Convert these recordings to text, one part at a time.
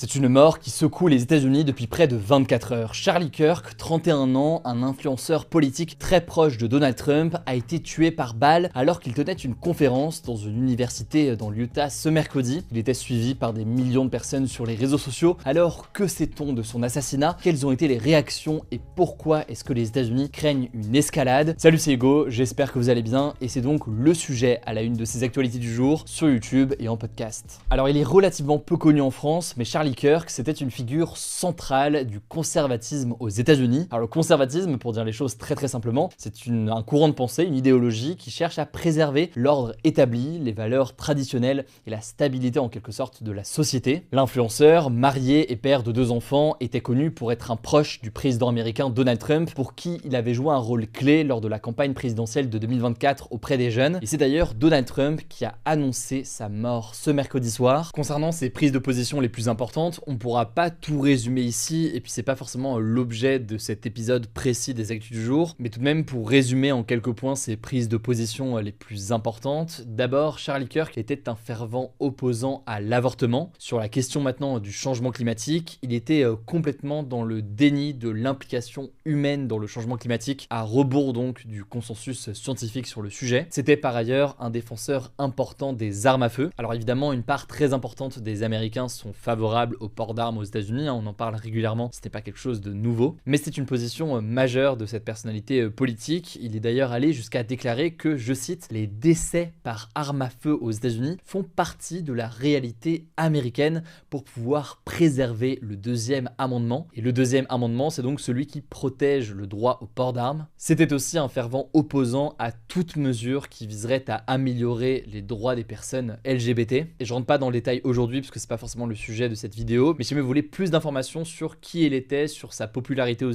C'est une mort qui secoue les États-Unis depuis près de 24 heures. Charlie Kirk, 31 ans, un influenceur politique très proche de Donald Trump, a été tué par balle alors qu'il tenait une conférence dans une université dans l'Utah ce mercredi. Il était suivi par des millions de personnes sur les réseaux sociaux. Alors, que sait-on de son assassinat? Quelles ont été les réactions et pourquoi est-ce que les États-Unis craignent une escalade? Salut, c'est Hugo, j'espère que vous allez bien et c'est donc le sujet à la une de ces actualités du jour sur YouTube et en podcast. Alors, il est relativement peu connu en France, mais Charlie Kirk, c'était une figure centrale du conservatisme aux États-Unis. Alors le conservatisme, pour dire les choses très simplement, c'est un courant de pensée, une idéologie qui cherche à préserver l'ordre établi, les valeurs traditionnelles et la stabilité en quelque sorte de la société. L'influenceur, marié et père de 2 enfants, était connu pour être un proche du président américain Donald Trump, pour qui il avait joué un rôle clé lors de la campagne présidentielle de 2024 auprès des jeunes. Et c'est d'ailleurs Donald Trump qui a annoncé sa mort ce mercredi soir. Concernant ses prises de position les plus importantes, on ne pourra pas tout résumer ici, et puis c'est pas forcément l'objet de cet épisode précis des actus du jour, mais tout de même pour résumer en quelques points ses prises de position les plus importantes. D'abord, Charlie Kirk était un fervent opposant à l'avortement. Sur la question maintenant du changement climatique, il était complètement dans le déni de l'implication humaine dans le changement climatique, à rebours donc du consensus scientifique sur le sujet. C'était par ailleurs un défenseur important des armes à feu. Alors évidemment, une part très importante des Américains sont favorables au port d'armes aux États-Unis, on en parle régulièrement, ce n'est pas quelque chose de nouveau, mais c'est une position majeure de cette personnalité politique. Il est d'ailleurs allé jusqu'à déclarer que, je cite, les décès par arme à feu aux États-Unis font partie de la réalité américaine pour pouvoir préserver le 2e amendement. Et le 2e amendement, c'est donc celui qui protège le droit au port d'armes. C'était aussi un fervent opposant à toute mesure qui viserait à améliorer les droits des personnes LGBT. Et je rentre pas dans le détail aujourd'hui parce que c'est pas forcément le sujet de cette vidéo, mais si vous voulez plus d'informations sur qui il était, sur sa popularité aux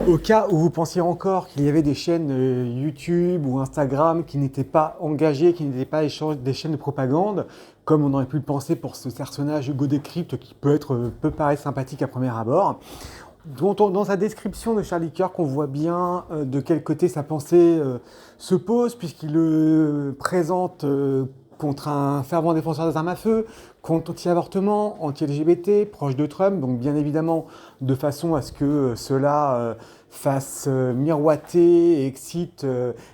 Au cas où vous pensiez encore qu'il y avait des chaînes YouTube ou Instagram qui n'étaient pas engagées, qui n'étaient pas des chaînes de propagande, comme on aurait pu le penser pour ce personnage Hugo Décrypte qui peut paraître sympathique à premier abord. Dans sa description de Charlie Kirk, on voit bien de quel côté sa pensée se pose, puisqu'il le présente contre un fervent défenseur des armes à feu, contre anti-avortement, anti-LGBT, proche de Trump, donc bien évidemment de façon à ce que cela fasse miroiter et excite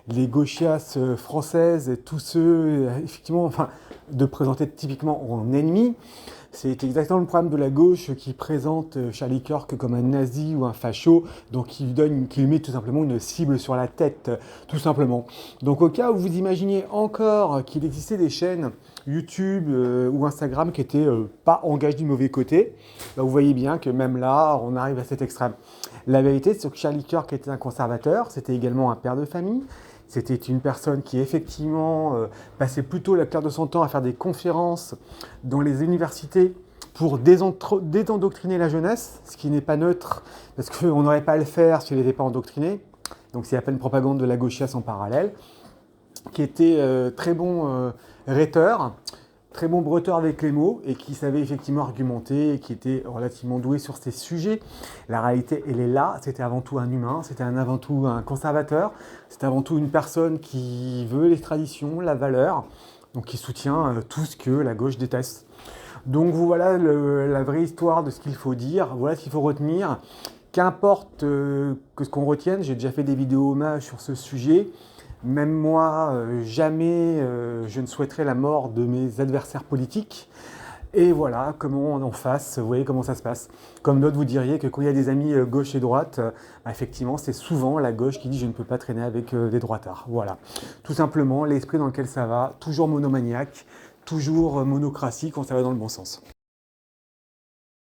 les gauchias françaises et tous ceux, effectivement, de présenter typiquement en ennemi. C'est exactement le problème de la gauche qui présente Charlie Kirk comme un nazi ou un facho, donc qui lui met tout simplement une cible sur la tête, tout simplement. Donc au cas où vous imaginiez encore qu'il existait des chaînes YouTube ou Instagram qui n'étaient pas engagées du mauvais côté, vous voyez bien que même là, on arrive à cet extrême. La vérité, c'est que Charlie Kirk était un conservateur, c'était également un père de famille. C'était une personne qui effectivement passait plutôt la plupart de son temps à faire des conférences dans les universités pour désendoctriner la jeunesse, ce qui n'est pas neutre, parce qu'on n'aurait pas à le faire s'il n'était pas endoctriné. Donc c'est à peine propagande de la gauchiasse en parallèle, qui était très bon rhéteur, très bon bretteur avec les mots et qui savait effectivement argumenter et qui était relativement doué sur ces sujets. La réalité, elle est là. C'était avant tout un humain, c'était avant tout un conservateur, c'était avant tout une personne qui veut les traditions, la valeur, donc qui soutient tout ce que la gauche déteste. Donc voilà la vraie histoire de ce qu'il faut dire, voilà ce qu'il faut retenir. Qu'importe que ce qu'on retienne, j'ai déjà fait des vidéos hommages sur ce sujet. Même moi, jamais je ne souhaiterais la mort de mes adversaires politiques. Et voilà comment on en face, vous voyez comment ça se passe. Comme d'autres vous diriez que quand il y a des amis gauche et droite, effectivement c'est souvent la gauche qui dit je ne peux pas traîner avec des droitards. Voilà, tout simplement l'esprit dans lequel ça va, toujours monomaniaque, toujours monocratie quand ça va dans le bon sens.